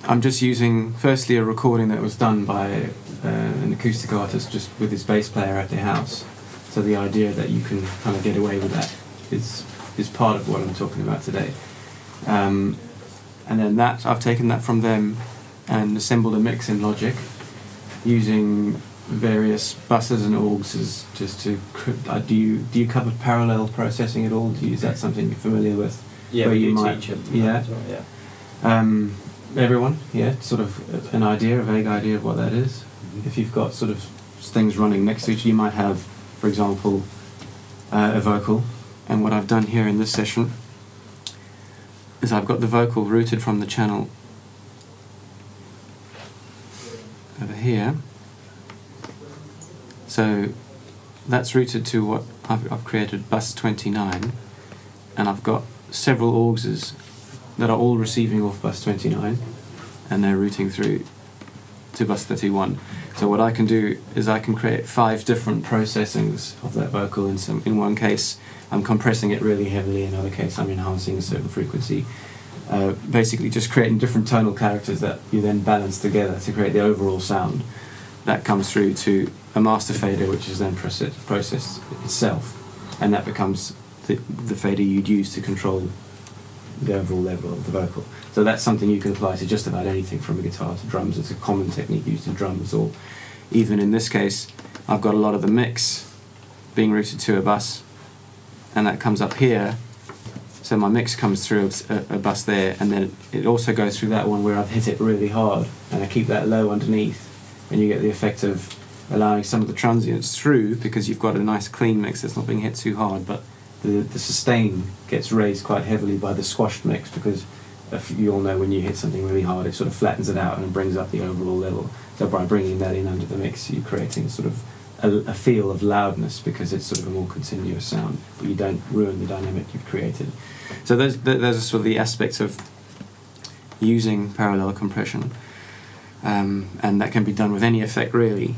I'm just using, firstly, a recording that was done by an acoustic artist just with his bass player at their house. So the idea that you can kind of get away with that is part of what I'm talking about today. And then I've taken that from them and assembled a mix in Logic using various buses and augs just to. Do you cover parallel processing at all? Is that something you're familiar with? Yeah, where we you might teach it. Yeah. As well, yeah. Everyone, yeah, sort of an idea, a vague idea of what that is. Mm-hmm. If you've got sort of things running next to each other, you might have, for example, a vocal. And what I've done here in this session is I've got the vocal routed from the channel over here. So that's routed to what I've created, bus 29, and I've got several auxes that are all receiving off bus 29, and they're routing through to bus 31. So what I can do is I can create 5 different processings of that vocal. In one case, I'm compressing it really heavily. In another case, I'm enhancing a certain frequency. Basically, just creating different tonal characters that you then balance together to create the overall sound. That comes through to a master fader, which is then processed itself, and that becomes the fader you'd use to control the overall level of the vocal. So that's something you can apply to just about anything from a guitar to drums. It's a common technique used in drums, or even in this case, I've got a lot of the mix being routed to a bus, and that comes up here. So my mix comes through a bus there, and then it also goes through that one where I've hit it really hard, and I keep that low underneath, and you get the effect of allowing some of the transients through because you've got a nice clean mix that's not being hit too hard, but the sustain gets raised quite heavily by the squashed mix, because you all know when you hit something really hard, it sort of flattens it out and brings up the overall level. So by bringing that in under the mix, you're creating sort of a feel of loudness, because it's sort of a more continuous sound, but you don't ruin the dynamic you've created. So those are sort of the aspects of using parallel compression, and that can be done with any effect really.